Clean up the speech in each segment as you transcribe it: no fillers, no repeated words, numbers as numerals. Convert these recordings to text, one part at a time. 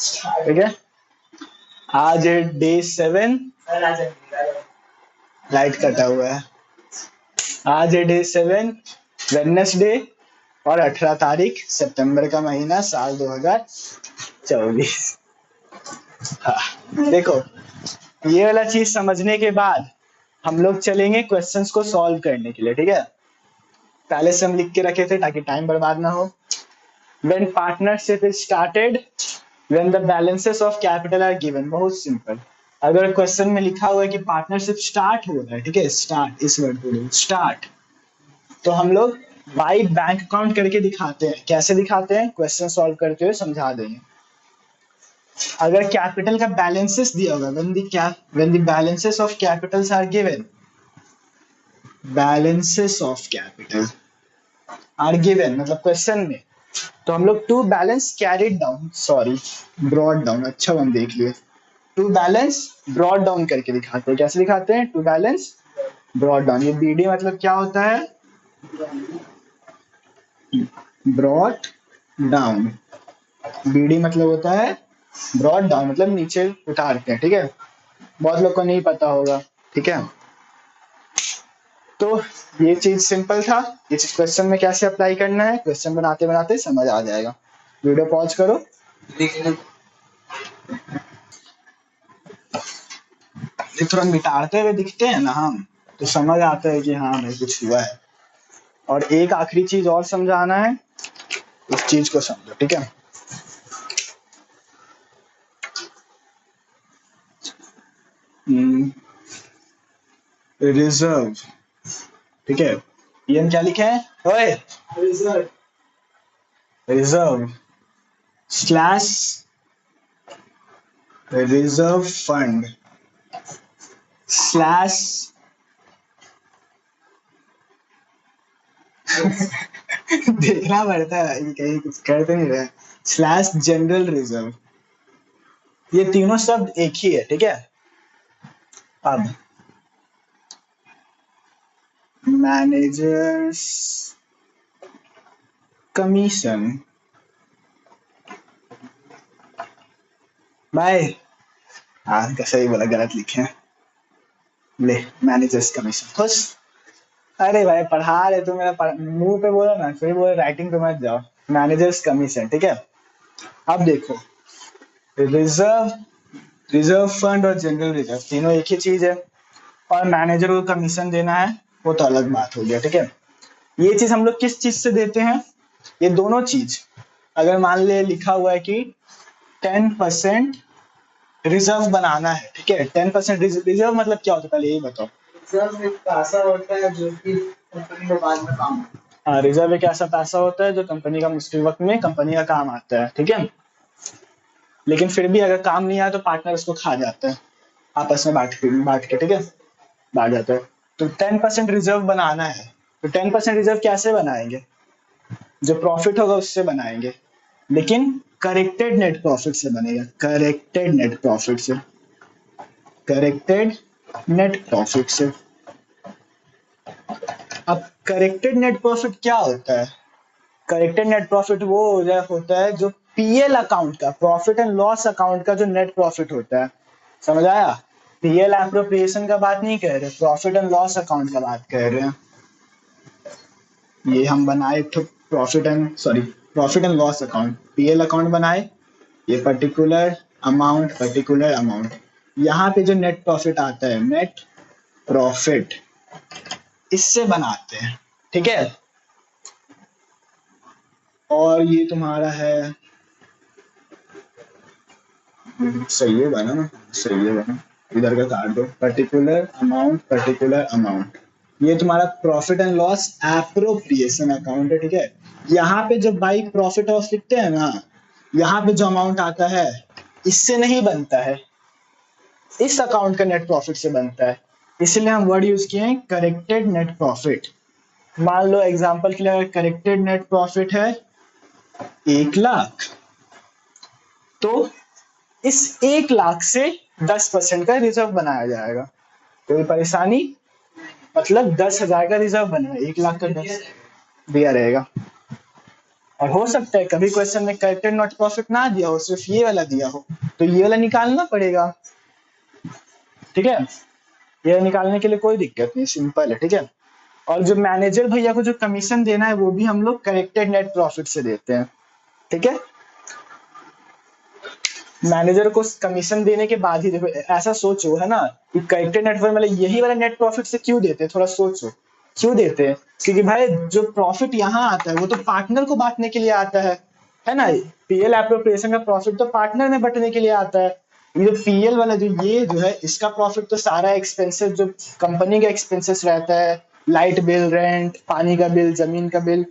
ठीक है, आज है डे 7, लाइट कटा हुआ है। आज है डे 7, वेडनेसडे, और 18 तारीख सितंबर का महीना, साल 2024। हाँ, देखो ये वाला चीज समझने के बाद हम लोग चलेंगे क्वेश्चंस को सॉल्व करने के लिए। ठीक है, पहले से हम लिख के रखे थे ताकि टाइम बर्बाद ना हो। When partnership is started, when the balances of capital are given, बहुत सिंपल। अगर क्वेश्चन में लिखा हुआ है कि पार्टनरशिप स्टार्ट हो रहा है, ठीक है, स्टार्ट, इस वर्ड को स्टार्ट, तो हम लोग बाई बैंक अकाउंट करके दिखाते हैं। कैसे दिखाते हैं, क्वेश्चन सॉल्व करते हुए समझा देंगे। अगर कैपिटल का बैलेंसेस दिया होगा, when the balances of capitals are given, balances of capital are given मतलब क्वेश्चन में, तो हम लोग to balance carried down, sorry brought down, अच्छा हम देख लिए, टू बैलेंस ब्रॉड डाउन करके दिखाते हैं। कैसे दिखाते हैं, टू बैलेंस ब्रॉड डाउन। ये बीडी मतलब क्या होता है, ब्रॉड डाउन। बीडी मतलब होता है ब्रॉड डाउन, मतलब नीचे उतारते हैं। ठीक है, बहुत लोग को नहीं पता होगा। ठीक है, तो ये चीज सिंपल था। ये चीज क्वेश्चन में कैसे अप्लाई करना है, क्वेश्चन बनाते बनाते समझ आ जाएगा। वीडियो पॉज करो। थोड़ा मिटाते हुए दिखते हैं ना हम, तो समझ आता है कि हाँ भाई कुछ हुआ है। और एक आखिरी चीज और समझाना है, उस चीज को समझो। ठीक है, रिजर्व। ठीक है, ये हम क्या लिखे हैं, ओए reserve, reserve slash reserve fund slash देखना पड़ता है कहीं कुछ कर तो नहीं रहा, स्लैश जनरल रिजर्व। ये तीनों शब्द एक ही है। ठीक है, अब मैनेजर्स कमीशन, भाई हाँ कैसे ही बोला, गलत लिखे हैं। ले मैनेजर्स कमीशन, खुश। अरे भाई पढ़ा रहे तो मेरा मुंह पे बोला ना, फिर बोले राइटिंग पे मत जाओ। Managers commission. ठीक है, अब देखो रिजर्व, रिजर्व फंड और जनरल रिजर्व तीनों एक ही चीज है, और मैनेजर को कमीशन देना है वो तो अलग बात हो गया। ठीक है, ये चीज हम लोग किस चीज से देते हैं, ये दोनों चीज। अगर मान ले लिखा हुआ है कि 10% रिजर्व बनाना है, ठीक है, 10% रिजर्व मतलब क्या होता है, पहले यही बताओ। रिजर्व एक पैसा होता है जो कि कंपनी को बाद में काम, हाँ रिजर्व एक ऐसा पैसा होता है जो कंपनी का मुश्किल वक्त में कंपनी का काम आता है। ठीक है, लेकिन फिर भी अगर काम नहीं आया तो पार्टनर उसको खा जाता है, आपस में बांट के। ठीक है, बांट जाता है। तो 10% रिजर्व बनाना है, तो 10% रिजर्व कैसे बनाएंगे, जो प्रॉफिट होगा उससे बनाएंगे, लेकिन करेक्टेड नेट प्रॉफिट से बनेगा, करेक्टेड नेट प्रॉफिट से, करेक्टेड नेट प्रॉफिट से। अब करेक्टेड नेट प्रॉफिट क्या होता है, करेक्टेड नेट प्रॉफिट वो होता है जो पीएल अकाउंट का, प्रॉफिट एंड लॉस अकाउंट का जो नेट प्रॉफिट होता है। समझ आया, पीएल एप्रोप्रिएशन का बात नहीं कर रहे, प्रॉफिट एंड लॉस अकाउंट का बात कर रहे हैं। ये हम बनाए तो profit and loss account, PL account बनाए, ये पर्टिकुलर अमाउंट, यहाँ पे जो नेट प्रॉफिट आता है, नेट प्रॉफिट, इससे बनाते हैं। ठीक है, और ये तुम्हारा है, सही है बना ना, सही है बना, इधर का काट दो, पर्टिकुलर अमाउंट, ये तुम्हारा profit and loss appropriation account है। ठीक है, यहाँ पे जब बाई प्रॉफिट लॉस लिखते हैं ना, यहाँ पे जो अमाउंट आता है इससे नहीं बनता है, इस अकाउंट का नेट प्रॉफिट से बनता है, इसलिए हम वर्ड यूज किए हैं करेक्टेड नेट प्रॉफिट। मान लो एग्जांपल के लिए अगर करेक्टेड नेट प्रॉफिट है 1 लाख, तो इस 1 लाख से 10% का रिजर्व बनाया जाएगा। कोई परेशानी, मतलब 10,000 का रिजर्व बनेगा, 1 लाख का 10 दिया रहेगा। और हो सकता है कभी क्वेश्चन में करेक्टेड नेट प्रॉफिट ना दिया हो, सिर्फ ये वाला दिया हो, तो ये वाला निकालना पड़ेगा। ठीक है, ये निकालने के लिए कोई दिक्कत नहीं, सिंपल है। ठीक है, और जो मैनेजर भैया को जो कमीशन देना है वो भी हम लोग करेक्टेड नेट प्रॉफिट से देते हैं। ठीक है, मैनेजर को कमीशन देने के बाद ही, देखो ऐसा सोचो है ना कि करेक्टेड नेट प्रॉफिट मतलब यही वाला नेट प्रॉफिट से क्यों देते हैं, थोड़ा सोचो क्यों देते हैं। क्योंकि भाई जो प्रॉफिट यहाँ आता है वो तो पार्टनर को बांटने के लिए आता है ना। पीएल एप्रोप्रिएशन का प्रॉफिट तो पार्टनर में बंटने के लिए आता है। ये जो पीएल वाला ये जो है इसका प्रॉफिट तो सारा एक्सपेंसेस जो कंपनी का एक्सपेंसेस रहता है, लाइट बिल, रेंट, पानी का बिल, जमीन का बिल,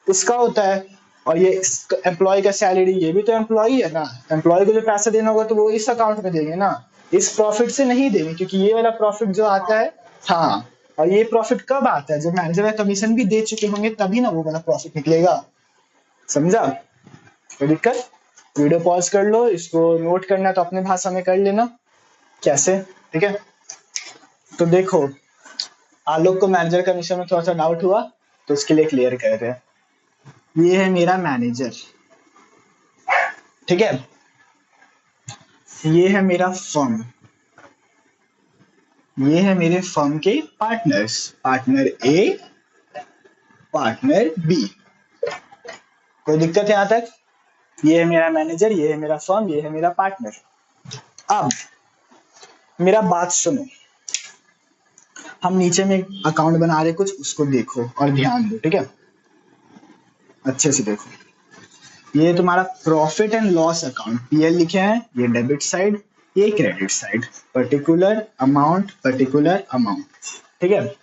उसका होता है। और ये एम्प्लॉय का सैलरी, ये भी तो एम्प्लॉय है ना, एम्प्लॉय को जो पैसा देना होगा तो वो इस अकाउंट में देंगे ना, इस प्रॉफिट से नहीं देंगे। क्योंकि ये वाला प्रॉफिट जो आता है, हाँ, और ये प्रॉफिट कब आता है, जब मैनेजर का कमीशन भी दे चुके होंगे तभी ना वो वाला प्रॉफिट निकलेगा। समझा? कोई दिक्कत? वीडियो पॉज कर लो, इसको नोट करना है तो अपने भाषा में कर लेना कैसे। ठीक है, तो देखो आलोक को मैनेजर कमीशन में थोड़ा सा डाउट हुआ तो उसके लिए क्लियर कर रहे हैं। ये है मेरा मैनेजर, ठीक है, ये है मेरा फर्म, ये है मेरे फर्म के पार्टनर्स, पार्टनर ए, पार्टनर बी। कोई दिक्कत है यहां तक? ये है मेरा मैनेजर, ये है मेरा फर्म, ये है मेरा पार्टनर। अब मेरा बात सुनो, हम नीचे में अकाउंट बना रहे कुछ, उसको देखो और ध्यान दो। ठीक है, अच्छे से देखो, ये तुम्हारा profit and loss account PL लिखे हैं, ये डेबिट साइड, ये credit side, particular amount, particular amount. ठीक है,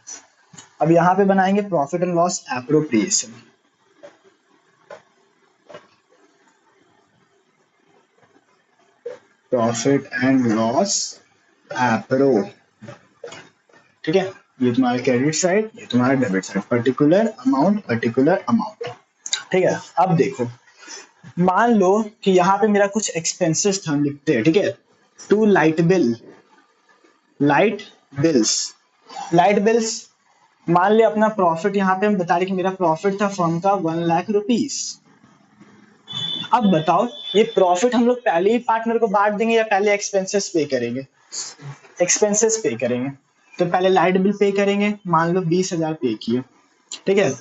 अब यहां पे बनाएंगे profit and loss appropriation. Profit and loss appro, ठीक है, ये तुम्हारा क्रेडिट साइड, ये तुम्हारा debit side, particular amount, particular amount. ठीक है, अब देखो मान लो कि यहाँ पे मेरा कुछ एक्सपेंसेस हम लिखते हैं। ठीक है, to light bill, light bills, light bills, मान ले अपना प्रॉफिट यहाँ पे हम बता रहे कि मेरा प्रॉफिट था फर्म का 1,00,000 रुपीज। अब बताओ ये प्रॉफिट हम लोग पहले ही पार्टनर को बांट देंगे या पहले एक्सपेंसेस पे करेंगे? एक्सपेंसेस पे करेंगे। तो पहले लाइट बिल पे करेंगे, मान लो 20,000 पे किए। ठीक है,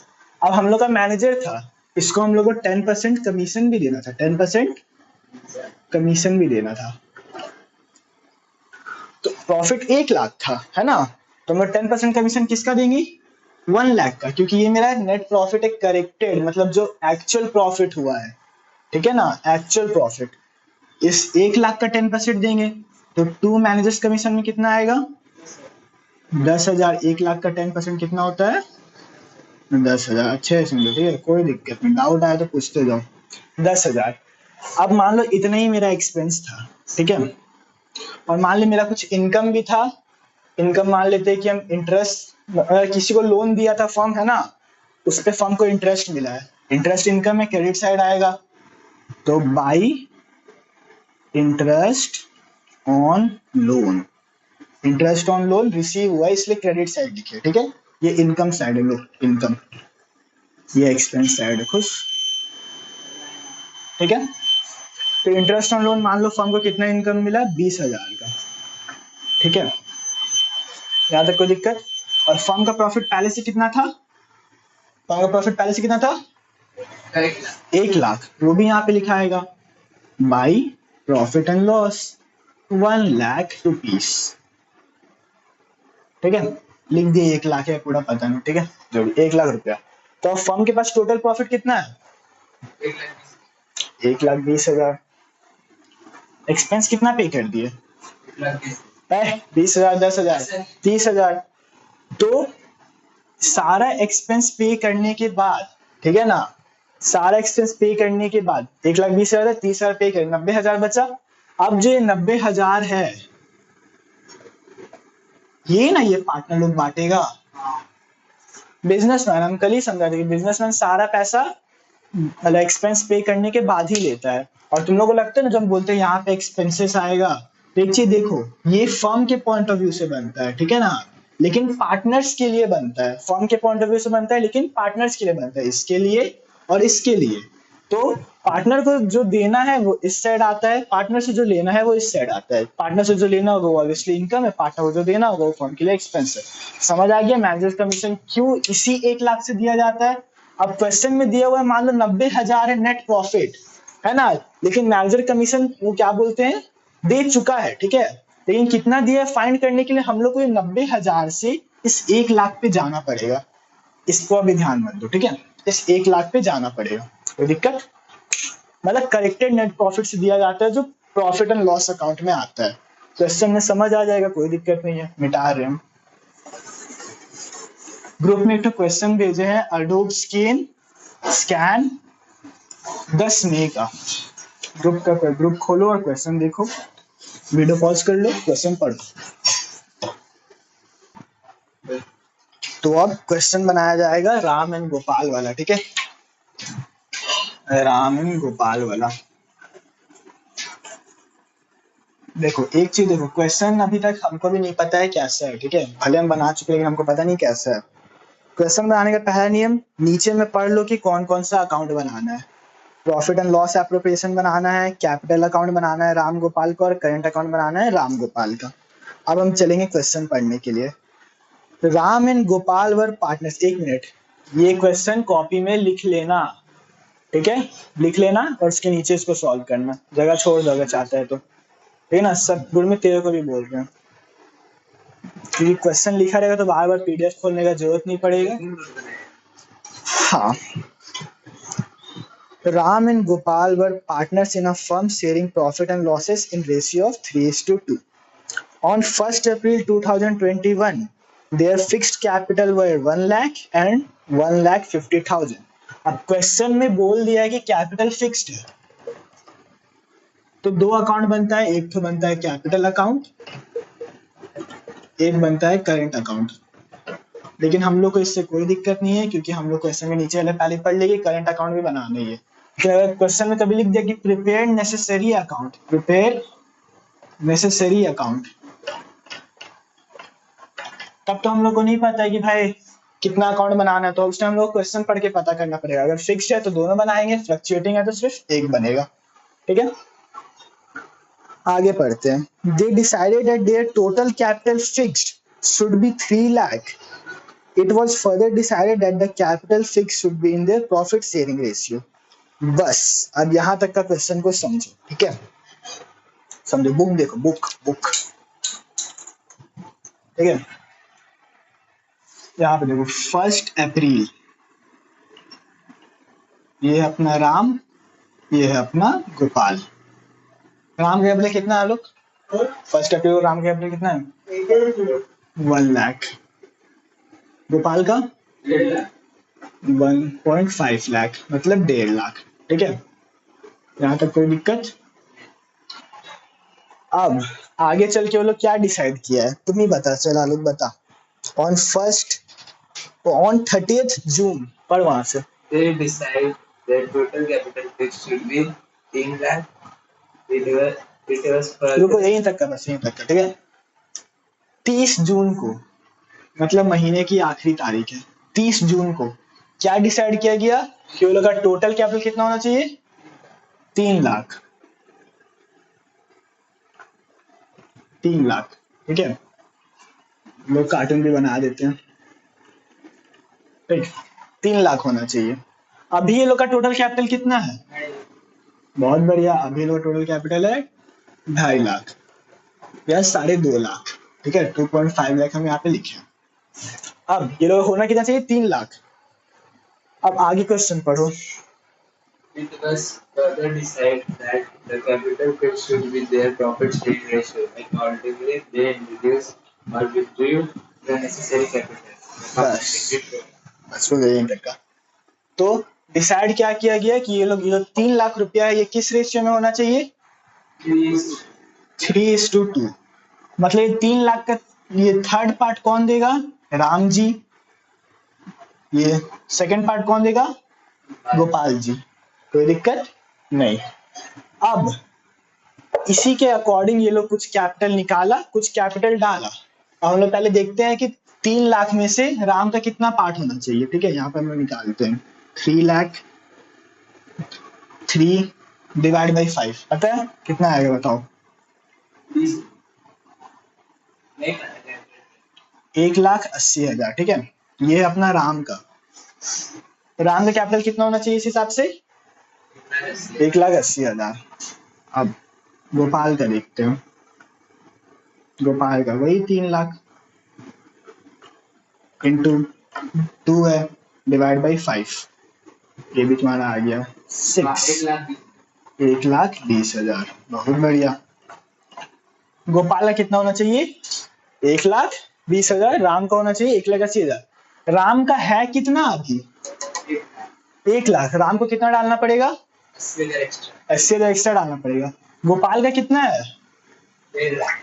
अब हम लोग का मैनेजर था, इसको हम लोग को 10% कमीशन भी देना था, 10% कमीशन भी देना था। तो प्रॉफिट 1,00,000 था, है ना, तो हम लोग 10% कमीशन किसका देंगे? 1,00,000 का, क्योंकि ये मेरा नेट प्रॉफिट एक करेक्टेड मतलब जो एक्चुअल प्रॉफिट हुआ है। ठीक है ना, एक्चुअल प्रॉफिट, इस 1,00,000 का 10% देंगे तो टू मैनेजर्स कमीशन में कितना आएगा? 10,000। 1,00,000 का 10% कितना होता है? 10,000। अच्छे से समझो, ठीक है, कोई दिक्कत नहीं, डाउट आए तो पूछते जाओ। 10,000। अब मान लो इतना ही मेरा एक्सपेंस था। ठीक है, और मान ली मेरा कुछ इनकम भी था। इनकम मान लेते हैं कि हम इंटरेस्ट, किसी को लोन दिया था फर्म, है ना, उस पे फर्म को इंटरेस्ट मिला है, इंटरेस्ट इनकम में क्रेडिट साइड आएगा। तो by interest on loan, interest on loan receive हुआ इसलिए क्रेडिट साइड लिखे। ठीक है, ये इनकम साइड है, लो इनकम, ये एक्सपेंस साइड है, खुश। ठीक है, तो इंटरेस्ट ऑन लोन मान लो फर्म को कितना इनकम मिला? 20,000 का। ठीक है, यहाँ तक कोई दिक्कत? और फर्म का प्रॉफिट पहले से कितना था? फर्म का प्रॉफिट पहले से कितना था? 1,00,000, वो भी यहाँ पे लिखा आएगा by profit and loss 1,00,000 rupees. ठीक है, लिख दिए 1,00,000 है, पूरा पता नहीं। ठीक है, जो 1,00,000 रुपया। तो फर्म के पास टोटल प्रॉफिट कितना है? 1,20,000। एक्सपेंस कितना पे कर दिए? 20,000, 10,000, 30,000। तो सारा एक्सपेंस पे करने के बाद, ठीक है ना, सारा एक्सपेंस पे करने के बाद 1,20,000, 30,000 पे कर, 90,000 बचा। अब जो 90,000 है ये ना, ये पार्टनर लोग बांटेगा। बिजनेसमैन, हम कल ही समझा थे कि बिजनेसमैन सारा पैसा मतलब एक्सपेंस पे करने के बाद ही लेता है। और तुम लोगों को लगता है ना जब बोलते हैं यहाँ पे एक्सपेंसेस आएगा, तो एक चीज देखो, ये फर्म के पॉइंट ऑफ व्यू से बनता है, ठीक है ना, लेकिन पार्टनर्स के लिए बनता है। फर्म के पॉइंट ऑफ व्यू से बनता है लेकिन पार्टनर्स के लिए बनता है। इसके लिए और इसके लिए। तो पार्टनर को जो देना है वो इस साइड आता है, पार्टनर से जो लेना है वो इस साइड आता है। पार्टनर से जो लेना होगा वो ऑब्वियसली इनकम है, पार्टनर को जो देना होगा वो फर्म के लिए एक्सपेंस है। समझ आ गया मैनेजर कमीशन क्यों इसी 1 लाख से दिया जाता है। अब क्वेश्चन में दिया हुआ है मान लो 90,000 है नेट प्रॉफिट, है ना, लेकिन मैनेजर कमीशन वो क्या बोलते हैं दे चुका है, ठीक है, लेकिन कितना दिया है फाइंड करने के लिए हम लोग को 90,000 से इस 1 लाख पे जाना पड़ेगा। इसको अभी ध्यान मत दो, ठीक है, इस 1 लाख पे जाना पड़ेगा। कोई दिक्कत, मतलब करेक्टेड नेट प्रॉफिट से दिया जाता है जो प्रॉफिट एंड लॉस अकाउंट में आता है। क्वेश्चन में समझ आ जाएगा, कोई दिक्कत नहीं है, मिटा रहे हम। ग्रुप में एक तो क्वेश्चन भेजे हैं, अडोब स्कैन 10 मई का। ग्रुप खोलो और क्वेश्चन देखो, वीडियो पॉज कर लो, क्वेश्चन पढ़ो। तो अब क्वेश्चन बनाया जाएगा राम एंड गोपाल वाला, ठीक है, राम एंड गोपाल वाला। देखो एक चीज देखो, क्वेश्चन अभी तक हमको भी नहीं पता है कैसा है, ठीक है, भले हम बना चुके हैं लेकिन हमको पता नहीं कैसा है। क्वेश्चन बनाने का पहला नियम नीचे में पढ़ लो कि कौन कौन सा अकाउंट बनाना है। प्रॉफिट एंड लॉस एप्रोप्रिएशन बनाना है, कैपिटल अकाउंट बनाना है राम गोपाल का, और करेंट अकाउंट बनाना है राम गोपाल का। अब हम चलेंगे क्वेश्चन पढ़ने के लिए। तो Ram and Gopal were partners, 1 minute, ये क्वेश्चन कॉपी में लिख लेना, ठीक है, लिख लेना और उसके नीचे इसको सॉल्व करना, जगह छोड़ दो अगर चाहता है तो, ठीक है ना। सब गुड़ में तेरे को भी बोल रहे हैं, क्योंकि क्वेश्चन लिखा रहेगा तो बार बार पीडीएफ खोलने का जरूरत नहीं पड़ेगा। हाँ, Ram and Gopal were partners in a firm sharing profit and losses in ratio of 3:2. On 1st April 2021, their fixed capital were 1 lakh and 1,50,000. अब क्वेश्चन में बोल दिया है कि कैपिटल फिक्स्ड है, तो 2 अकाउंट बनता है, एक तो बनता है कैपिटल अकाउंट, एक बनता है करेंट अकाउंट। लेकिन हम लोग को इससे कोई दिक्कत नहीं है क्योंकि हम लोग क्वेश्चन में नीचे वाले पहले पढ़ लेंगे, करंट अकाउंट भी बनाना ही है। अगर क्वेश्चन में कभी लिख दिया कि prepare necessary account, prepare necessary account, तब तो हम लोग को नहीं पता है कि भाई कितना अकाउंट बनाना है, तो उसमें हम लोग क्वेश्चन पढ़ के पता करना पड़ेगा। अगर फिक्स्ड है तो दोनों बनाएंगे, फ्लक्चुएटिंग है तो सिर्फ एक बनेगा, ठीक है। आगे पढ़ते हैं। They decided that their total capital fixed should be 3 lakh. It was further decided that the capital fix should be in their profit sharing ratio. बस अब यहां तक का क्वेश्चन को समझो, ठीक है, समझो। बुक देखो, बुक, ठीक है, यहाँ पे देखो 1 अप्रैल, ये है अपना राम, ये है अपना गोपाल। राम का कैपिटल कितना है लोग, 1 अप्रैल को राम का कैपिटल कितना है 1 लाख, गोपाल का 1.5 लाख, मतलब 1.5 लाख, ठीक है, यहाँ तक कोई दिक्कत। अब आगे चल के वो लोग क्या डिसाइड किया है तुम ही बता, चला लोग बता। ऑन 30th जून पर वहां से they decide that total capital fixed should be 3 lakh. It was रुको यहीं तक का, बस यहीं तक का, ठीक है। 30 जून को, मतलब महीने की आखिरी तारीख है, 30 जून को क्या डिसाइड किया गया कि वो लोग का टोटल कैपिटल कितना होना चाहिए 3 लाख, 3 लाख, ठीक है। लोग कार्टून भी बना देते हैं, ठीक, 3 लाख होना चाहिए। अभी ये लोग का टोटल कैपिटल कितना है, बहुत बढ़िया, अभी लोग टोटल कैपिटल है 2.5 लाख या 2.5 लाख, ठीक है, 2.5 लाख हम यहाँ पे लिखे। अब ये लोग होना कितना चाहिए 3 लाख। अब आगे क्वेश्चन पढ़ो। It was further decided that the capital fixed should be their profit sharing ratio. Accordingly, they introduced or withdrew the necessary capital. बस यही तक। तो डिसाइड क्या किया गया कि ये लोग 3 लाख रुपया है, ये किस रेशियो में होना चाहिए 3:2। मतलब ये 3 लाख का ये थर्ड पार्ट कौन देगा, राम जी, ये सेकंड पार्ट कौन देगा, गोपाल जी, कोई दिक्कत नहीं। अब इसी के अकॉर्डिंग ये लोग कुछ कैपिटल निकाला, कुछ कैपिटल डाला। अब हम लोग पहले देखते हैं कि 3 लाख में से राम का कितना पार्ट होना चाहिए, ठीक है, यहाँ पर हम लोग निकालते हैं 3 लाख 3 डिवाइड बाई 5 पता है कितना आएगा बताओ? 1,80,000। ठीक है, ये है अपना राम का। राम का कैपिटल कितना होना चाहिए इस हिसाब से? 1,80,000। अब गोपाल का देखते हो। गोपाल का वही 3 लाख इंटू 2 है डिवाइड बाई 5, ये भी तुम्हारा आ गया 6, 1,20,000। बहुत बढ़िया। गोपाल का कितना होना चाहिए? 1,20,000। राम का होना चाहिए 1,80,000। राम का है कितना अभी? 1 लाख। राम को कितना डालना पड़ेगा? 80,000 एक्स्ट्रा डालना पड़ेगा। गोपाल का कितना है?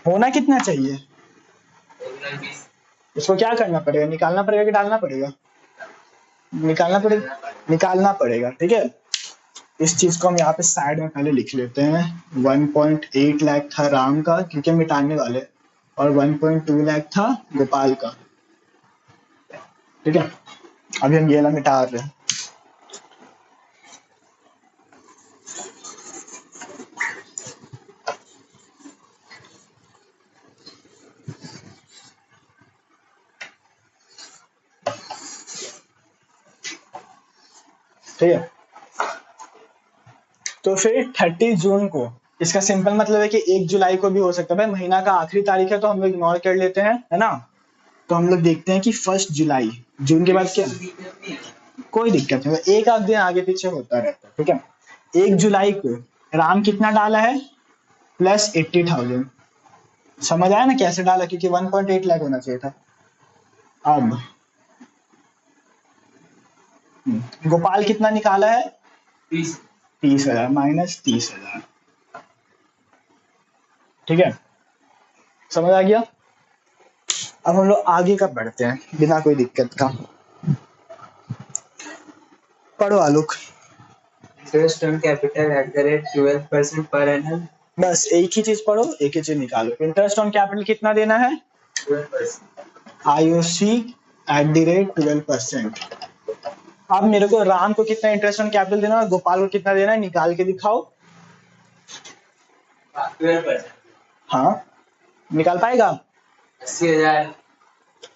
होना कितना चाहिए? इसको क्या करना पड़ेगा? निकालना पड़ेगा कि डालना पड़ेगा? निकालना पड़ेगा। निकालना पड़ेगा। ठीक है, इस चीज को हम यहाँ पे साइड में पहले लिख लेते हैं। 1.8 लाख था राम का, क्योंकि मिटाने वाले, और 1.2 लाख था गोपाल का। ठीक है, अभी हम ये वाला मिटा रहे हैं। ठीक है, तो फिर 30 जून को, इसका सिंपल मतलब है कि 1 जुलाई को भी हो सकता है। भाई महीना का आखिरी तारीख है तो हम लोग इग्नोर कर लेते हैं, है ना। तो हम लोग देखते हैं कि 1 जुलाई, जून के बाद क्या, कोई दिक्कत नहीं, एक आध दिन आगे पीछे होता रहता है। ठीक है, 1 जुलाई को राम कितना डाला है? प्लस 80,000। समझ आया ना कैसे डाला? क्योंकि 1.8 लाख होना चाहिए था। अब गोपाल कितना निकाला है? 30,000 माइनस 30,000। ठीक है, समझ आ गया। अब हम लोग आगे का बढ़ते हैं बिना कोई दिक्कत का। पढ़ो आलोक। Interest on capital at the rate 12% per annum. बस एक ही चीज पढ़ो, एक ही चीज निकालो। इंटरेस्ट ऑन कैपिटल कितना देना है? 12%. IOC at the rate 12%। अब मेरे को राम को कितना इंटरेस्ट ऑन कैपिटल देना है, गोपाल को कितना देना है, निकाल के दिखाओ। 12%. हाँ, निकाल पाएगा? 80,000.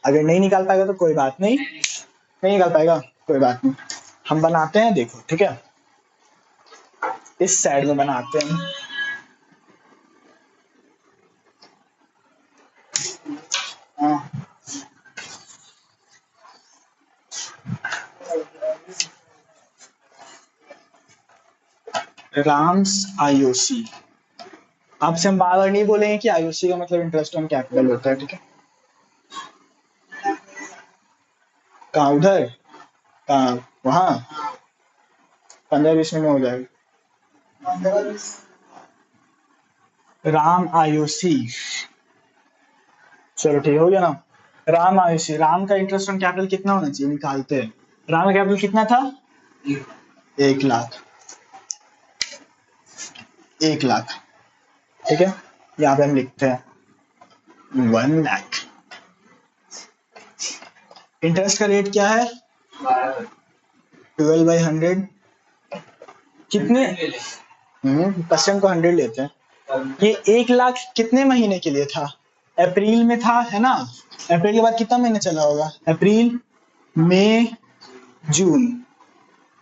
अगर नहीं निकाल पाएगा तो कोई बात नहीं, नहीं निकाल पाएगा कोई बात नहीं, हम बनाते हैं। देखो ठीक है, इस साइड में बनाते हैं। हाँ, राम्स IOC। आपसे हम बार बार नहीं बोलेंगे कि IOC का मतलब इंटरेस्ट ऑन कैपिटल होता है। ठीक है, कहाँ? उधर कहाँ? वहां 15-20 मिनट में हो जाएगा। राम IOC, चलो ठीक हो गया ना। राम IOC, राम का इंटरेस्ट ऑन कैपिटल कितना होना चाहिए, निकालते हैं। राम का कैपिटल कितना था? 1 लाख। 1 लाख। ठीक है, यहाँ पे हम लिखते हैं 1 लाख। इंटरेस्ट का रेट क्या है? 12/100। कितने परसेंट को 100 लेते हैं। ये 1 लाख कितने महीने के लिए था? अप्रैल में था, है ना। अप्रैल के बाद कितना महीने चला होगा? अप्रैल, मई, जून।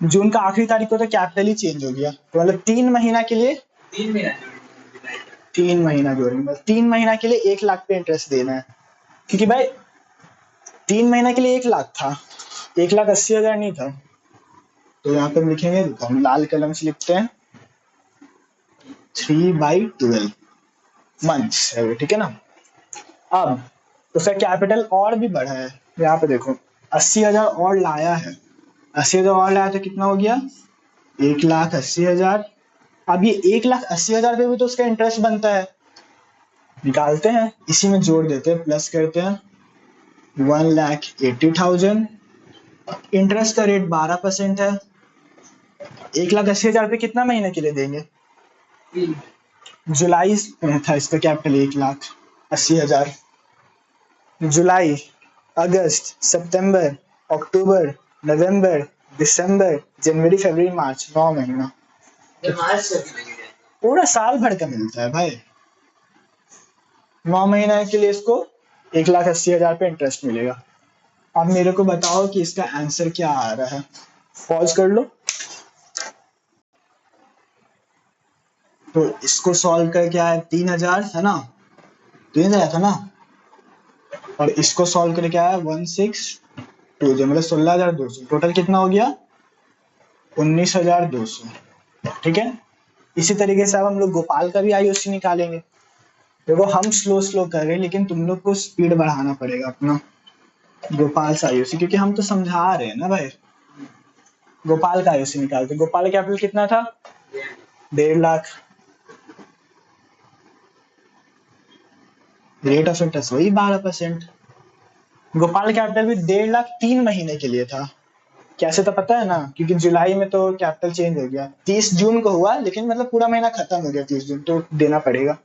जून का आखिरी तारीख को तो कैपिटल ही चेंज हो गया, तो मतलब 3 महीना के लिए, 3 महीना जोड़ेंगे। 3 महीना के लिए 1 लाख पे इंटरेस्ट देना है, क्योंकि भाई 3 महीना के लिए 1 लाख था, 1,80,000 नहीं था। तो यहाँ पे हम लिखेंगे, हम लाल कलम से लिखते हैं 3/12 मंथ्स है वो। ठीक है ना। अब उसका कैपिटल और भी बढ़ा है, यहाँ पे देखो 80,000 और लाया है। 80,000 और लाया तो कितना हो गया? 1,80,000। अब ये 1,80,000 पे भी तो उसका इंटरेस्ट बनता है, निकालते हैं, इसी में जोड़ देते हैं, प्लस करते हैं 1,80,000। इंटरेस्ट का रेट 12% है। 1,80,000 पे कितना महीने के लिए देंगे? जुलाई में था इसका कैपिटल 1,80,000। जुलाई, अगस्त, सितंबर, अक्टूबर, नवंबर, दिसंबर, जनवरी, फरवरी, मार्च, 9 महीना। ये मार्च तक लगेगा। पूरा साल भर का मिलता है भाई। 9 महीने के लिए इसको 1,80,000 पे इंटरेस्ट मिलेगा। अब मेरे को बताओ कि इसका आंसर क्या आ रहा है। पॉज कर लो। तो इसको सॉल्व कर क्या है, 3,000 है ना, 3,000 था ना, और इसको सॉल्व करके क्या है 1,620, मतलब 16,200। टोटल कितना हो गया 19,200। ठीक है। इसी तरीके से अब हम लोग गोपाल का भी आईओसी निकालेंगे। देखो हम स्लो स्लो कर रहे हैं, लेकिन तुम लोग को स्पीड बढ़ाना पड़ेगा अपना गोपाल का आईओसी, क्योंकि हम तो समझा रहे हैं ना भाई। गोपाल का आईओसी निकालते। गोपाल का कैपिटल कितना था 1,50,000। रेट ऑफ इंटरेस्ट वही 12%। गोपाल कैपिटल भी 1,50,000 3 महीने के लिए था। कैसे तो पता है ना, क्योंकि जुलाई में तो कैपिटल चेंज हो गया, 30 जून को हुआ, लेकिन मतलब पूरा महीना खत्म हो गया 30 जून, तो देना पड़ेगा।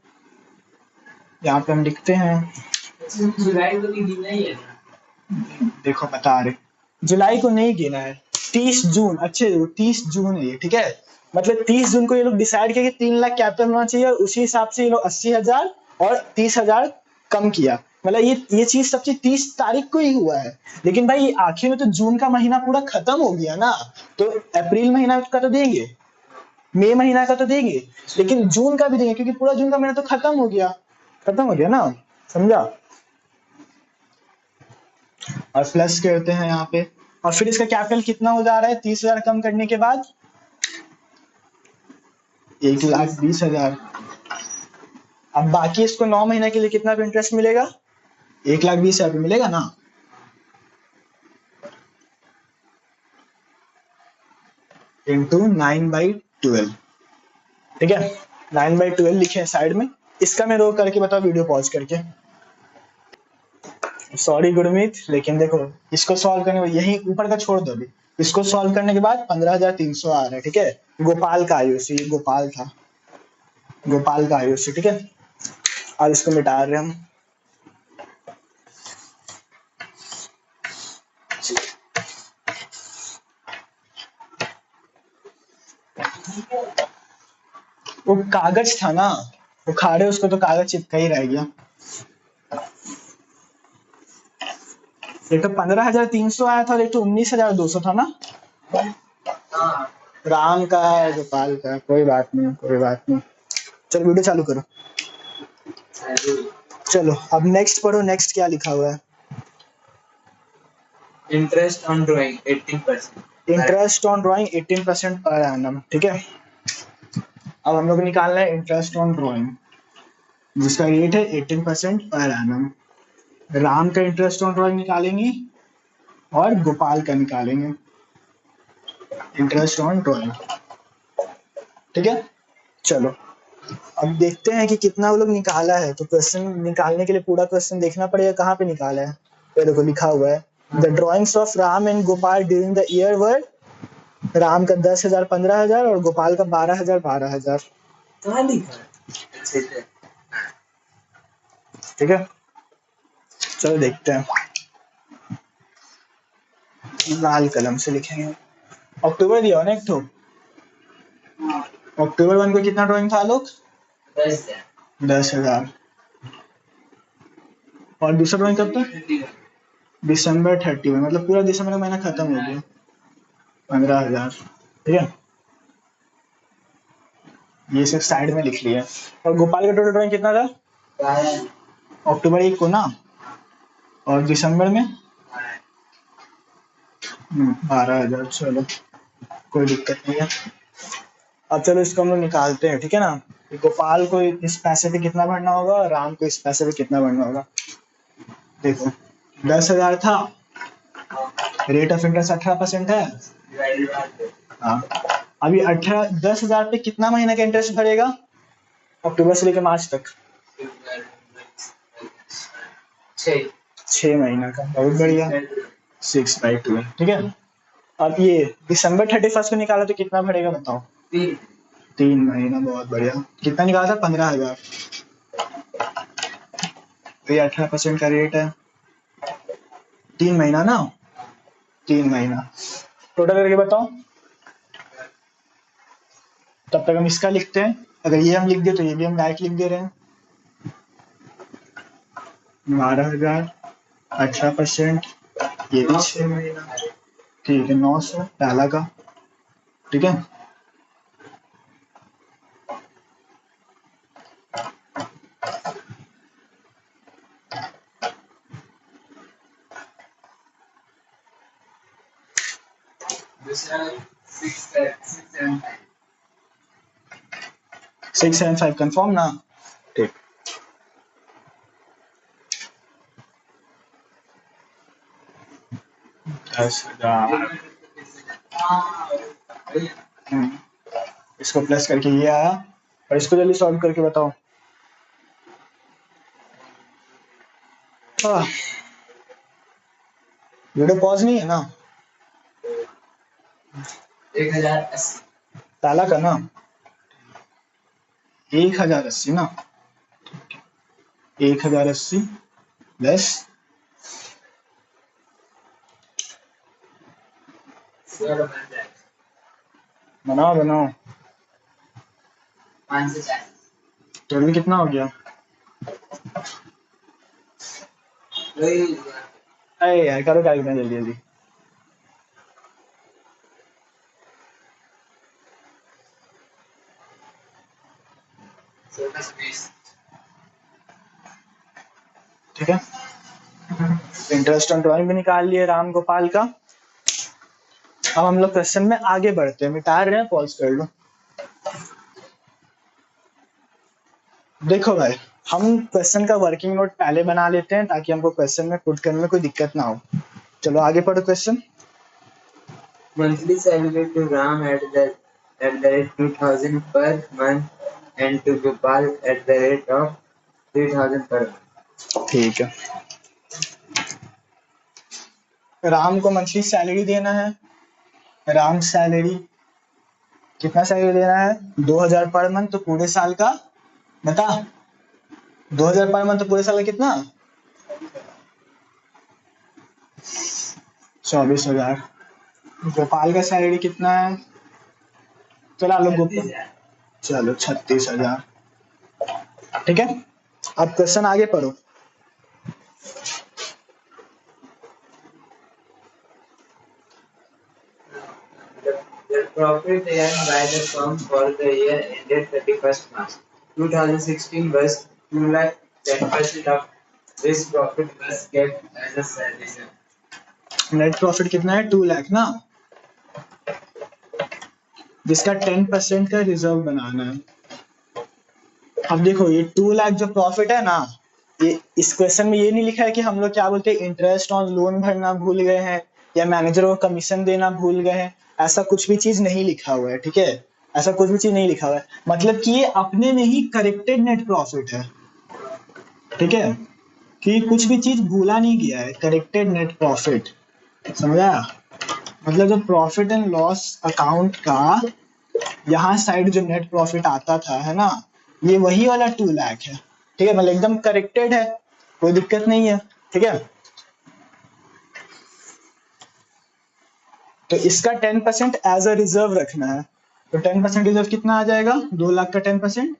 यहाँ पे हम लिखते हैं, जुलाई को नहीं गिना ही है। देखो बता रहे, जुलाई को नहीं गिना है, 30 जून। अच्छे 30 जून है ये, ठीक है। मतलब 30 जून को ये लोग डिसाइड किया कि 3 लाख कैपिटल होना चाहिए, और उसी हिसाब से ये लोग 80,000 और 30,000 कम किया। मतलब ये चीज सब चीज 30 तारीख को ही हुआ है। लेकिन भाई आखिर में तो जून का महीना पूरा खत्म हो गया ना, तो अप्रैल महीना का तो देंगे, मई महीना का तो देंगे, लेकिन जून का भी देंगे, क्योंकि पूरा जून का महीना तो खत्म हो गया, खत्म हो गया ना, समझा। और प्लस करते हैं यहाँ पे, और फिर इसका कैपिटल कितना हो जा रहा है 30,000 कम करने के बाद 1,20,000। अब बाकी इसको 9 महीने के लिए कितना इंटरेस्ट मिलेगा 1,20,000 मिलेगा ना। इंटू 9/12, ठीक है। 9/12 लिखे हैं साइड में। इसका मैं रो करके बताओ वीडियो पॉज करके। सॉरी गुरमीत, लेकिन देखो इसको सॉल्व करने में यही ऊपर का छोड़ दो अभी। इसको सॉल्व करने के बाद 15,300 आ रहा है, ठीक है। गोपाल का आयुषी, गोपाल था, गोपाल का आयुषी, ठीक है। और इसको मिटा रहे हम। वो कागज था ना, वो खाड़े, उसको तो कागज चिपका ही रह गया। एक तो 15,300 आया था, और एक तो 19,200 था ना। राम का गोपाल का, कोई बात नहीं, कोई बात नहीं। चलो वीडियो चालू करो। चलो अब नेक्स्ट पढ़ो, नेक्स्ट क्या लिखा हुआ है। Interest on drawing 18%। Interest on drawing 18% per annum, ठीक है। अब हम लोग निकालना है इंटरेस्ट ऑन ड्राइंग, जिसका रेट है 18% पर एनम। राम का इंटरेस्ट ऑन ड्राइंग निकालेंगे और गोपाल का निकालेंगे इंटरेस्ट ऑन ड्राइंग, ठीक है। चलो अब देखते हैं कि कितना वो लोग निकाला है। तो क्वेश्चन निकालने के लिए पूरा क्वेश्चन देखना पड़ेगा, कहाँ पे निकाला है। ये देखो लिखा हुआ है, the drawings of Ram and Gopal during the year वर, राम का 10,000 15,000 और गोपाल का 12,000 12,000। कहाँ लिखा है? ठीक है, चलो देखते हैं। लाल कलम से लिखेंगे। अक्टूबर दिया ना एक तो, अक्टूबर 1 को कितना ड्राइंग था लोग 10,000, और दूसरा ड्राइंग कब था दिसंबर 31, मतलब पूरा दिसंबर का महीना खत्म हो गया 15,000, ठीक है। ये सब साइड में लिख लिया। और गोपाल का टोटल ड्राइंग कितना था अक्टूबर 1 को ना, और दिसंबर में 12,000। चलो कोई दिक्कत नहीं है। अब चलो इसको हम लोग निकालते हैं, ठीक है ना। गोपाल को इस पैसे पे कितना भरना होगा और राम को इस पैसे पे कितना भरना होगा। देखो 10,000 था, रेट ऑफ इंटरेस्ट 18% है। हाँ, अभी 10,000 पे कितना महीने का इंटरेस्ट भरेगा अक्टूबर से लेकर मार्च तक 6 महीना का, बहुत बढ़िया 6/2, ठीक है। अब ये दिसंबर 31 को निकाला तो कितना भरेगा बताओ 3 महीना, बहुत बढ़िया। कितना निकाला था 15,000, तो ये 18% का रेट है, 3 महीना ना, 3 महीना टोटल करके बताओ। तब तक हम इसका लिखते हैं, अगर ये हम लिख दे तो ये भी हम डायरेक्ट लिख दे रहे हैं। 12,000, 18%, ये भी 6 महीना, ठीक है 900 पहला का, ठीक है। दूसरा 675 675 कंफर्म ना, ठीक। दस हजार, इसको प्लस करके ये आया, और इसको जल्दी सॉल्व करके बताओ। वीडियो पॉज नहीं है ना? 1080 ताला का ना 1080 ना, 1080 प्लस बनाओ बनाओ, 540 टोटल कितना हो गया? अरे यार करो क्या कितना जल्दी जल्दी। ठीक है, इंटरेस्ट ऑन ड्राइंग भी निकाल लिए राम गोपाल का। अब हम लोग क्वेश्चन में आगे बढ़ते हैं, मिटा रहे हैं, पॉज कर लो। देखो भाई, हम क्वेश्चन का वर्किंग नोट पहले बना लेते हैं ताकि हमको क्वेश्चन में पुट करने में कोई दिक्कत ना हो। चलो आगे पढ़ो question. Monthly salary to Ram at the rate 2000 per month and to Gopal at the rate of 3000 per month. ठीक है, राम को मंथली सैलरी देना है। राम सैलरी कितना सैलरी देना है? 2000 पर मंथ, तो पूरे साल का बता। 2000 पर मंथ तो पूरे साल का कितना? 24,000। गोपाल का सैलरी कितना है? चला लो गोपाल, चलो 36,000। ठीक है, अब क्वेश्चन आगे पढ़ो। The profit earned by the firm for the year ended 31st March 2016 was 2 lakh. 10% of this profit was kept as a salary. Net profit कितना है? 2 लाख ना, जिसका 10% का रिजर्व बनाना है। अब देखो ये 2 लाख जो प्रॉफिट है ना, ये इस क्वेश्चन में ये नहीं लिखा है कि हम लोग क्या बोलते हैं इंटरेस्ट ऑन लोन भरना भूल गए हैं या मैनेजर को कमीशन देना भूल गए हैं, ऐसा कुछ भी चीज नहीं लिखा हुआ है। ठीक है, ऐसा कुछ भी चीज नहीं लिखा हुआ है, मतलब कि ये अपने में ही करेक्टेड नेट प्रॉफिट है। ठीक है, कि कुछ भी चीज भूला नहीं गया है, करेक्टेड नेट प्रॉफिट, समझा? मतलब जो प्रॉफिट एंड लॉस अकाउंट का यहाँ साइड जो नेट प्रॉफिट आता था है ना, ये वही वाला 2 लाख है। ठीक है, मतलब एकदम करेक्टेड है, कोई दिक्कत नहीं है। ठीक है, तो इसका 10% एज अ रिजर्व रखना है, तो 10% रिजर्व कितना आ जाएगा? 2 लाख का 10%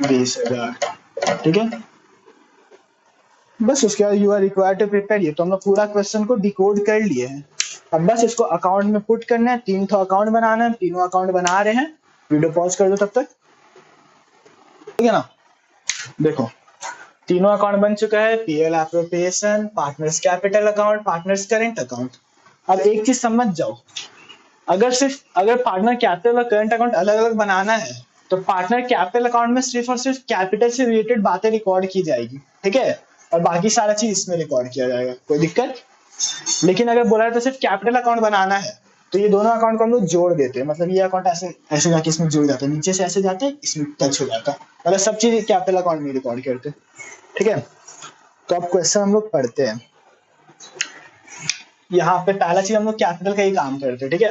20,000। ठीक है, बस उसके बाद you are required to prepare. ये तो हम लोग पूरा क्वेश्चन को डिकोड कर लिए हैं, अब बस इसको अकाउंट में पुट करना है। 3 तो अकाउंट बनाना है, तीनों अकाउंट बना रहे हैं। वीडियो पॉज कर दो तब तक, ठीक है ना? देखो तीनों अकाउंट बन चुका है, PL appropriation, partners capital account, partners current account. अब एक चीज समझ जाओ, अगर पार्टनर कैपिटल और करंट अकाउंट अलग अलग बनाना है तो पार्टनर कैपिटल अकाउंट में सिर्फ और सिर्फ कैपिटल से रिलेटेड बातें रिकॉर्ड की जाएगी। ठीक है, और बाकी सारा चीज इसमें रिकॉर्ड किया जाएगा, कोई दिक्कत। लेकिन अगर बोला तो सिर्फ कैपिटल अकाउंट बनाना है तो ये दोनों अकाउंट को हम लोग जोड़ देते हैं, मतलब ये अकाउंट ऐसे ऐसे जाके इसमें जुड़ जाता है, नीचे से ऐसे जाते हैं इसमें टच हो जाता है, मतलब सब चीज कैपिटल अकाउंट में रिकॉर्ड करते हैं। ठीक है, तो अब क्वेश्चन हम लोग पढ़ते हैं। यहाँ पे पहला चीज हम लोग कैपिटल का ही काम करते हैं। ठीक है,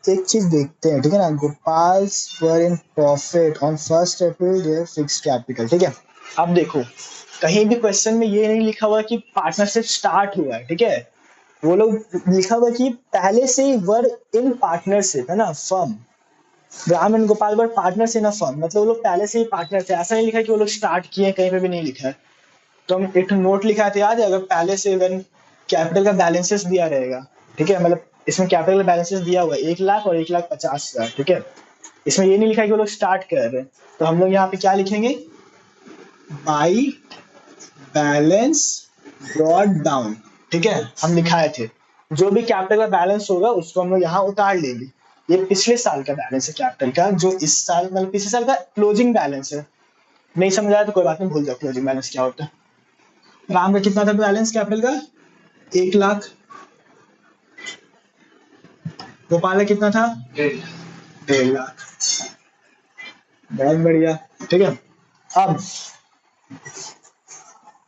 एक चीज देखते हैं, ठीक है ना। Gopal's were in profit on 1 April their fixed capital. ठीक है, अब देखो कहीं भी क्वेश्चन में ये नहीं लिखा हुआ कि पार्टनरशिप स्टार्ट हुआ है। ठीक है, वो लोग लिखा हुआ कि पहले से ही वर इन पार्टनरशिप है ना, firm. Ram and Gopal were partners in a firm, मतलब वो लोग पहले से ही पार्टनर थे, ऐसा नहीं लिखा है कि वो लोग स्टार्ट किए, कहीं पे भी नहीं लिखा है। तो हम एक नोट लिखा था, याद है, अगर पहले से इवन कैपिटल का बैलेंसेस दिया रहेगा, ठीक है, मतलब इसमें कैपिटल का बैलेंसेस दिया हुआ है 1 लाख और 1,50,000, ठीक है, इसमें ये नहीं लिखा है कि वो लोग स्टार्ट कर रहे हैं, तो हम लोग यहाँ पे क्या लिखेंगे, बाई बैलेंस ब्रॉड डाउन, ठीक है, हम लिखाए थे जो भी कैपिटल का बैलेंस होगा उसको हम लोग यहाँ उतार लेंगे। ये पिछले साल का बैलेंस है कैपिटल का, जो इस साल मतलब पिछले साल का क्लोजिंग बैलेंस है। नहीं समझ आया तो कोई बात नहीं, भूल जाओ क्लोजिंग बैलेंस क्या होता है। राम का कितना था बैलेंस कैपिटल का, 1 लाख। गोपाल का कितना था, 1.5 लाख। बहुत बढ़िया, ठीक है। अब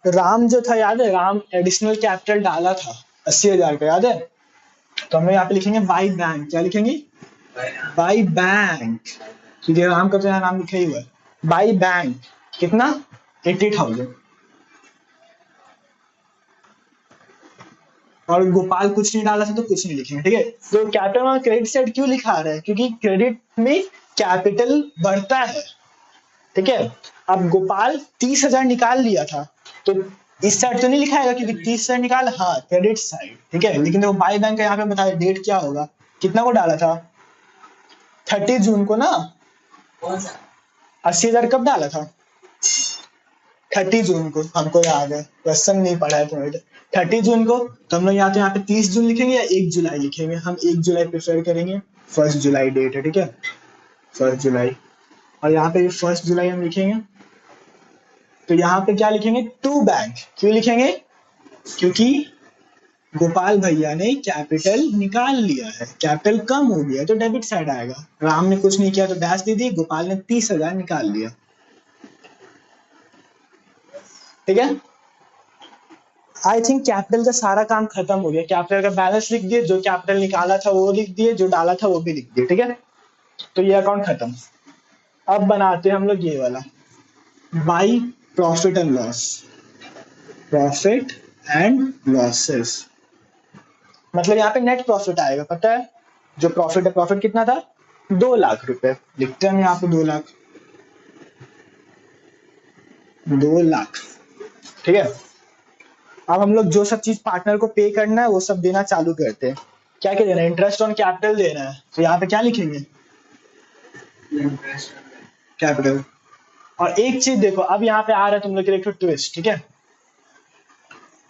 राम जो था, याद है, राम एडिशनल कैपिटल डाला था 80,000 का, याद है, तो हम लोग यहाँ पे लिखेंगे बाई बैंक, क्या लिखेंगे, बाई बैंक, क्योंकि राम का तो यहाँ नाम लिखा ही हुआ है। बाई बैंक कितना, 80,000। और गोपाल कुछ नहीं डाला था तो कुछ नहीं लिखेंगे, ठीक है। तो कैपिटल और क्रेडिट साइड क्यों लिखा रहा है, क्योंकि क्रेडिट में कैपिटल बढ़ता है, ठीक है। अब गोपाल 30,000 निकाल लिया था, तो इस साइड तो नहीं लिखाएगा क्योंकि 30,000 निकाल, हाँ क्रेडिट साइड, ठीक है। लेकिन देखो बाई बैंक का यहाँ पे बताया डेट क्या होगा, कितना को डाला था, 30 जून को ना। 80,000 कब डाला था, 30 जून को, हमको याद है, क्वेश्चन नहीं पढ़ा है तुम्हारे, 30 जून को। तो हम लोग यहाँ पे 30 जून लिखेंगे या 1 जुलाई लिखेंगे, हम 1 जुलाई प्रेफर करेंगे, 1 जुलाई डेट है, ठीक है, 1 जुलाई। और यहाँ पे 1 जुलाई हम लिखेंगे, तो यहाँ पे क्या लिखेंगे, टू बैंक, क्यों लिखेंगे, क्योंकि गोपाल भैया ने कैपिटल निकाल लिया है, कैपिटल कम हो गया तो डेबिट साइड आएगा। राम ने कुछ नहीं किया तो डैश दे दी, गोपाल ने 30,000 निकाल लिया, ठीक है। आई थिंक कैपिटल का सारा काम खत्म हो गया, कैपिटल का बैलेंस लिख दिए, जो कैपिटल निकाला था वो लिख दिए, जो डाला था वो भी लिख दिए, ठीक है। तो ये अकाउंट खत्म। अब बनाते हैं हम लोग ये वाला, by profit and loss, profit and losses, मतलब यहाँ पे नेट प्रॉफिट आएगा, पता है, जो प्रॉफिट है, प्रॉफिट कितना था, 2 लाख रुपए, लिखते हैं हम यहाँ पे 2 लाख, 2 लाख, ठीक है। अब हम लोग जो सब चीज पार्टनर को पे करना है वो सब देना चालू करते हैं। क्या क्या देना है, इंटरेस्ट ऑन कैपिटल देना है, तो यहाँ पे क्या लिखेंगे, कैपिटल। और एक चीज देखो, अब यहाँ पे आ रहा है तुम लोग के लिए एक ट्विस्ट, ठीक है।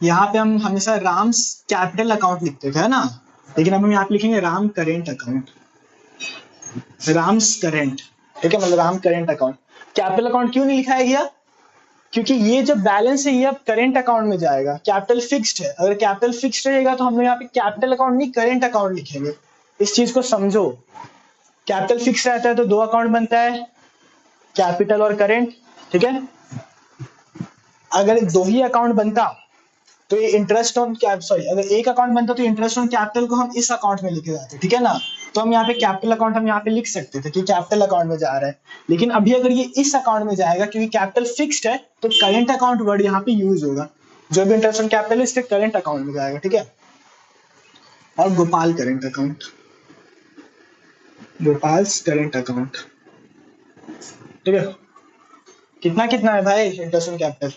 यहाँ पे हम हमेशा राम्स कैपिटल अकाउंट लिखते थे, है ना, लेकिन अब हम यहाँ पे लिखेंगे Ram current account, Ram's current, ठीक है, मतलब Ram current account. Capital account क्यों नहीं लिखाया गया, क्योंकि ये जो बैलेंस है ये अब करेंट अकाउंट में जाएगा, कैपिटल फिक्स्ड है, अगर कैपिटल फिक्स्ड रहेगा तो हम लोग यहाँ पे कैपिटल अकाउंट नहीं करेंट अकाउंट लिखेंगे, इस चीज को समझो। कैपिटल फिक्स रहता है तो 2 अकाउंट बनता है, कैपिटल और करेंट, ठीक है। अगर 2 ही अकाउंट बनता तो ये इंटरेस्ट ऑन सॉरी, अगर एक अकाउंट बनता तो इंटरेस्ट ऑन कैपिटल को हम इस अकाउंट में लिखे जाते, ठीक है ना। तो हम यहाँ पे कैपिटल अकाउंट हम यहाँ पे लिख सकते थे कि कैपिटल अकाउंट में जा रहा है, लेकिन अभी अगर ये इस अकाउंट में जाएगा क्योंकि कैपिटल फिक्स्ड है तो करेंट अकाउंट वर्ड यहाँ पे यूज होगा, जो भी इंटरेस्ट ऑन कैपिटल है इसके करेंट अकाउंट में जाएगा, ठीक है। और Gopal current account, Gopal current account, ठीक है। कितना कितना है भाई इंटरेस्ट ऑन कैपिटल,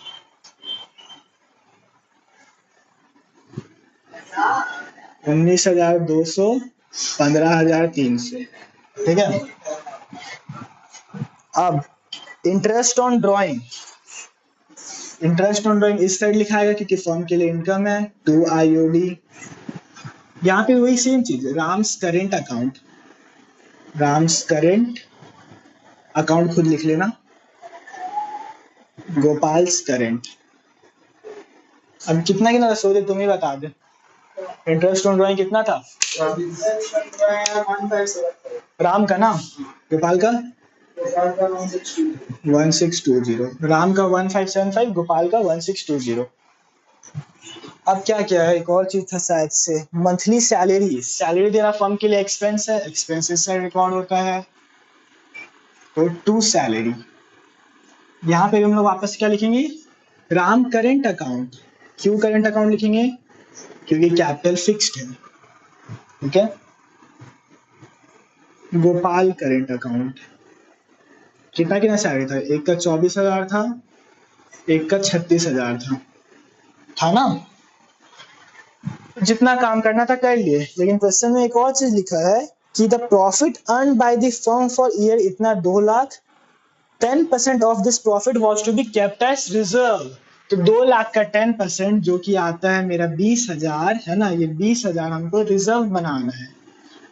19,200, 15,300, ठीक है। अब interest on drawing, interest on drawing इस साइड लिखाएगा क्योंकि फर्म के लिए इनकम है, 2 IOD। यहाँ पे वही सेम चीज है, Ram's current account, Ram's current account खुद लिख लेना, गोपाल्स करेंट। अब कितना कितना था सोचे तुम ही बता दे, इंटरेस्ट ऑन ड्रॉइंग कितना था, राम का ना, गोपाल का 1620, राम का 1575, गोपाल का 1620। अब क्या क्या है, एक और चीज था शायद से, मंथली सैलरी, सैलरी देना फर्म के लिए एक्सपेंस है, एक्सपेंसेस से रिकॉर्ड होता है, तो टू सैलरी। यहाँ पे हम लोग वापस क्या लिखेंगे, राम करेंट अकाउंट, क्यों करेंट अकाउंट लिखेंगे, क्योंकि कैपिटल फिक्स्ड है, ठीक है। गोपाल करेंट अकाउंट कितना कितना सैलरी था, एक का 24,000 था, एक का 36,000 था ना। जितना काम करना था कर लिए, लेकिन क्वेश्चन में एक और चीज लिखा है कि the profit earn by the firm for year इतना 2 lakh, 10% of this profit was to be kept as reserve. तो 2 लाख का 10% जो कि आता है मेरा 20,000 है ना, ये 20,000 हमको रिजर्व बनाना है।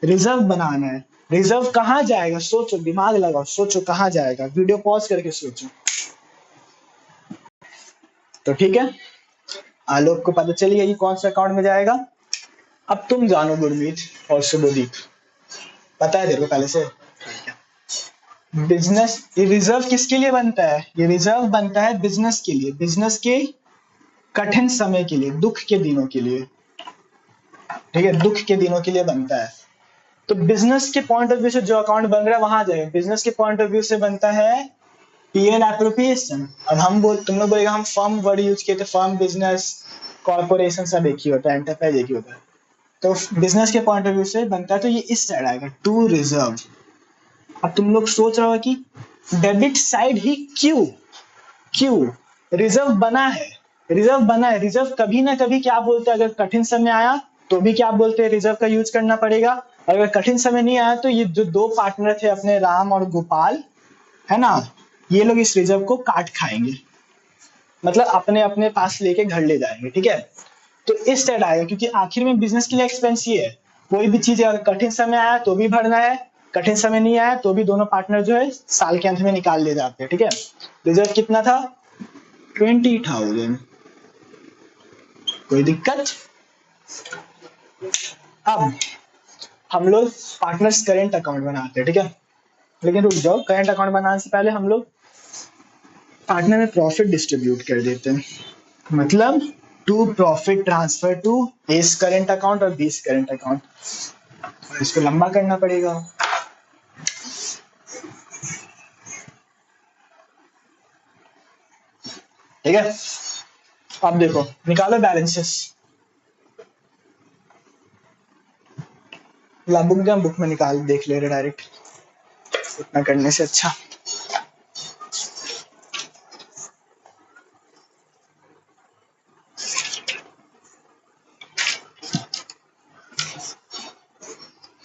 रिजर्व बनाना है, रिजर्व कहाँ जाएगा, सोचो, दिमाग लगाओ, सोचो कहाँ जाएगा, वीडियो पॉज करके सोचो। तो ठीक है, आलोक को पता चल गया कि कौन सा अकाउंट में जाएगा। अब तुम जानो गुरमीत और शुभदीप, पता है तेरे को पहले से। बिजनेस, ये रिजर्व किसके लिए बनता है, ये रिजर्व बनता है बिजनेस के लिए, बिजनेस के कठिन समय के लिए, दुख के दिनों के लिए, ठीक है, दुख के दिनों के लिए बनता है। तो बिजनेस के पॉइंट ऑफ व्यू से जो अकाउंट बन रहा है वहां जाएगा, बिजनेस के पॉइंट ऑफ व्यू से बनता है पीएल एप्रोप्रिएशन। अब तुम लोग बोलेगा हम फर्म वर्ड यूज किए थे, फर्म, बिजनेस, कॉर्पोरेशन सब एक ही होता है, एंटरप्राइज एक ही होता है। तो बिजनेस के पॉइंट ऑफ व्यू से बनता है, तो ये इस साइड आएगा टू रिजर्व। अब तुम लोग सोच रहे हो कि डेबिट साइड ही क्यों, क्यों रिजर्व बना है, रिजर्व बना है, रिजर्व कभी ना कभी क्या बोलते हैं, अगर कठिन समय आया तो भी क्या बोलते हैं, रिजर्व का यूज करना पड़ेगा। अगर कठिन समय नहीं आया तो ये जो दो पार्टनर थे अपने, राम और गोपाल, है ना, ये लोग इस रिजर्व को काट खाएंगे, मतलब अपने अपने पास लेके घर ले जाएंगे, ठीक है। तो इस साइड आएगा, क्योंकि आखिर में बिजनेस के लिए एक्सपेंस ही है, कोई भी चीज अगर कठिन समय आया तो भी भरना है, कठिन समय नहीं आया तो भी दोनों पार्टनर जो है साल के अंत में निकाल ले जाते हैं, ठीक है। रिजर्व कितना था, 20,000, कोई दिक्कत। अब हम लोग पार्टनर्स करेंट अकाउंट बनाते हैं, ठीक है, लेकिन रुक जाओ, करेंट अकाउंट बनाने से पहले हम लोग पार्टनर में प्रॉफिट डिस्ट्रीब्यूट कर देते हैं, मतलब to profit transfer to S current account और बीस करेंट अकाउंट। इसको लंबा करना पड़ेगा। ठीक है, अब देखो निकालो बैलेंसेस, बुक में निकाल देख ले रहे डायरेक्ट, इतना करने से अच्छा।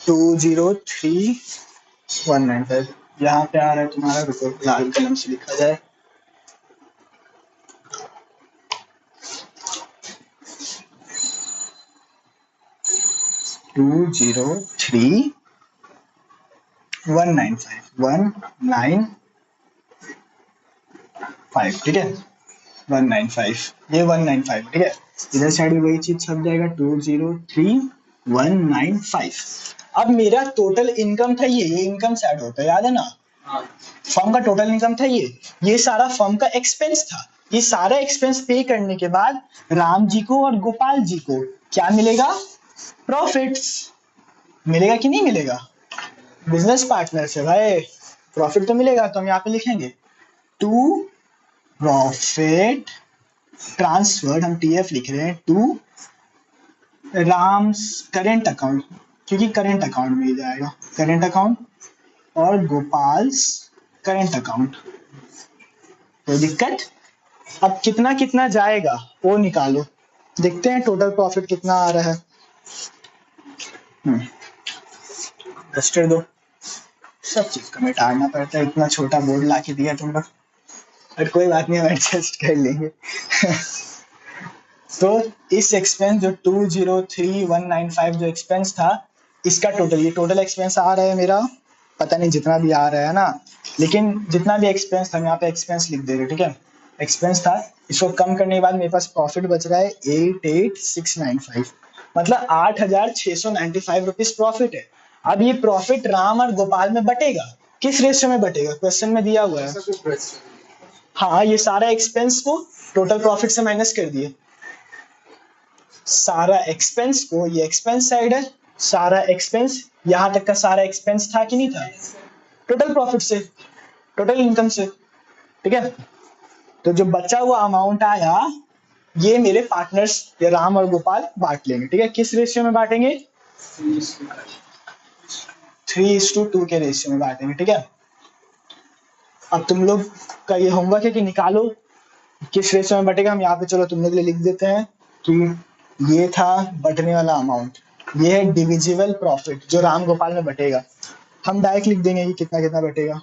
टू 203,195 यहाँ पे आ रहा है तुम्हारा, रुको लाल कलम से लिखा जाए, टू 195, ठीक है, 195, ये 195, ठीक है। इधर साइड भी वही चीज छप जाएगा, 203,195। अब मेरा टोटल इनकम था ये इनकम साइड होता है, याद है ना, फर्म का टोटल इनकम था ये सारा फर्म का एक्सपेंस था। ये सारा एक्सपेंस पे करने के बाद राम जी को और गोपाल जी को क्या मिलेगा, प्रॉफिट्स मिलेगा कि नहीं मिलेगा, बिजनेस पार्टनर से भाई प्रॉफिट तो मिलेगा। तो हम यहाँ पे लिखेंगे टू प्रॉफिट ट्रांसफर्ड, हम टीएफ लिख रहे हैं, टू राम्स करेंट अकाउंट, क्योंकि करेंट अकाउंट में ही जाएगा, करेंट अकाउंट, और गोपाल्स करेंट अकाउंट, कोई दिक्कत। अब कितना कितना जाएगा वो निकालो, देखते हैं टोटल प्रॉफिट कितना आ रहा है। डस्टर दो, सब चीज का मिटाना पड़ता है, इतना छोटा बोर्ड ला के दिया तुम लोग, और कोई बात नहीं, हम एडजस्ट कर लेंगे। तो इस एक्सपेंस जो 203,195 जो एक्सपेंस था, इसका टोटल, ये टोटल एक्सपेंस आ रहा है मेरा, पता नहीं जितना भी आ रहा है ना, लेकिन जितना भी एक्सपेंस था, यहाँ पे एक्सपेंस लिख देंगे, ठीक है, एक्सपेंस था, इसको कम करने के बाद मेरे पास प्रॉफिट बच रहा है 88,695, मतलब 8,695 रुपीज प्रॉफिट है। अब ये प्रॉफिट राम और गोपाल में बटेगा, किस रेशियो में बटेगा, क्वेश्चन में दिया हुआ है। हाँ, ये सारा एक्सपेंस को टोटल प्रॉफिट से माइनस कर दिए, सारा एक्सपेंस को, ये एक्सपेंस साइड है, सारा एक्सपेंस, यहां तक का सारा एक्सपेंस था कि नहीं था, टोटल प्रॉफिट से, टोटल इनकम से, ठीक है। तो जो बचा हुआ अमाउंट आया, ये मेरे पार्टनर्स या राम और गोपाल बांट लेंगे, ठीक है। किस रेशियो में बांटेंगे, 3:2 के रेशियो में बांटेंगे, ठीक है। अब तुम लोग का ये होमवर्क है कि निकालो किस रेशियो में बटेगा। हम यहाँ पे चलो तुम लोग के लिए लिख देते हैं कि ये था बटने वाला अमाउंट, ये है डिविजिबल प्रॉफिट जो राम गोपाल में बटेगा। हम डायरेक्ट लिख देंगे कि कितना कितना बटेगा,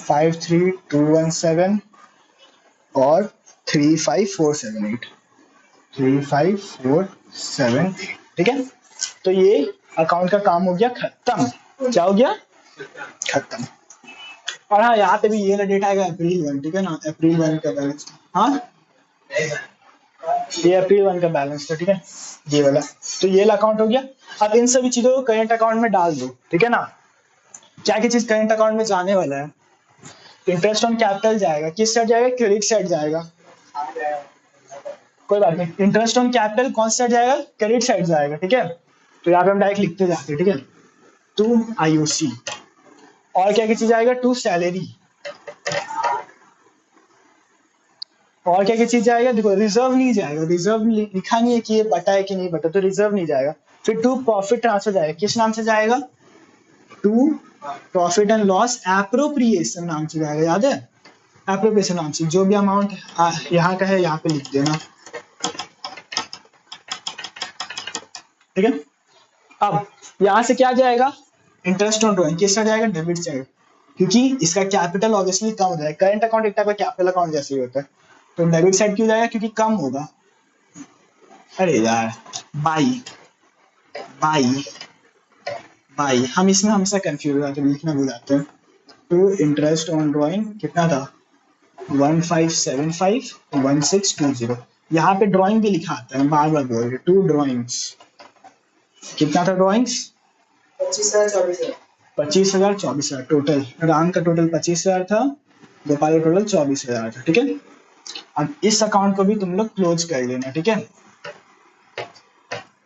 53217 और 35478, 35478, ठीक है। तो ये अकाउंट का काम हो गया खत्म। क्या हो गया? खत्म। और हाँ, यहाँ पे भी ये डेट आएगा अप्रैल 1, ठीक है ना, अप्रैल 1 का बैलेंस। हाँ, ये अप्रैल 1 का बैलेंस था, ठीक है, ये वाला। तो ये अकाउंट हो गया। अब इन सभी चीजों को करेंट अकाउंट में डाल दो, ठीक है ना। क्या क्या चीज करेंट अकाउंट में जाने वाला है? इंटरेस्ट ऑन कैपिटल जाएगा, किस साइड जाएगा? क्रेडिट साइड जाएगा। कोई बात नहीं, इंटरेस्ट ऑन कैपिटल कौन साइड जाएगा? क्रेडिट साइड जाएगा, ठीक है। तो यहाँ पे हम डायरेक्ट लिखते जाते हैं, ठीक है, टू आईओसी। और क्या क्या चीज आएगा? To salary. और क्या क्या चीज जाएगा? देखो, रिजर्व नहीं जाएगा, रिजर्व लिखा नहीं है कि ये बटा है कि नहीं बटा, तो रिजर्व नहीं जाएगा। फिर टू प्रॉफिट ट्रांसफर जाएगा, किस नाम से जाएगा? To profit and loss appropriation नाम से जाएगा, याद है? एप्रोप्रिएशन नाम से। जो भी अमाउंट यहाँ का है यहाँ पे लिख देना, ठीक है। अब यहाँ से क्या जाएगा? इंटरेस्ट ऑन ड्रॉइंग, किस साइड जाएगा? डेबिट साइड, क्योंकि इसका कैपिटल ऑब्वियसली कम हो जाएगा। करंट अकाउंट एक टाइप का कैपिटल अकाउंट जैसे ही होता है, तो डेबिट साइड क्यों जाएगा? क्योंकि कम होगा। अरे यार, बाई बाई बाई, हम इसमें हमेशा कंफ्यूज हो जाते हैं, लिखना भूल जाते हैं। तो इंटरेस्ट ऑन ड्रॉइंग कितना था? 15751620। यहाँ पे ड्रॉइंग भी लिखा आता है, बार बार बोल रहे, टू ड्रॉइंग्स। कितना था ड्रॉइंग्स? 25,000 टोटल। राम का टोटल 25,000 था, गोपाल का टोटल 24,000 था, ठीक है। अब इस अकाउंट को भी तुम लोग क्लोज कर लेना, ठीक है।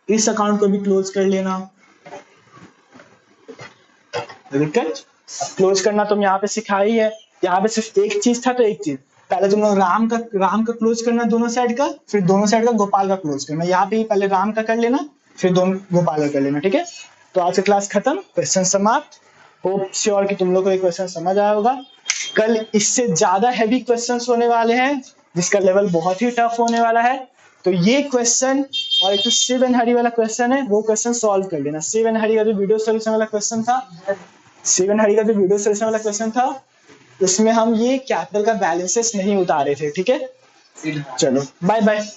इस अकाउंट को भी क्लोज कर लेना, दिक्कत। क्लोज करना तुम यहाँ पे सिखा ही है। यहाँ पे सिर्फ एक चीज था, तो एक चीज पहले तुम लोग राम का क्लोज करना दोनों साइड का, फिर दोनों साइड का गोपाल का क्लोज करना। यहाँ पे पहले राम का कर लेना, फिर दोनों गोपाल का कर लेना, ठीक है। तो आज की क्लास खत्म, क्वेश्चन समाप्त। होप श्योर कि तुम लोग को ये क्वेश्चन समझ आया होगा। कल इससे ज्यादा हैवी क्वेश्चंस होने वाले हैं, जिसका लेवल बहुत ही टफ होने वाला है। तो ये क्वेश्चन और एक तो शिव एंड हरि वाला क्वेश्चन है, वो क्वेश्चन सॉल्व कर लेना। शिव एंड हरि का जो वीडियो सोल्यूशन वाला क्वेश्चन था, उसमें हम ये कैपिटल का बैलेंसेस नहीं उतारे थे, ठीक है। चलो बाय बाय।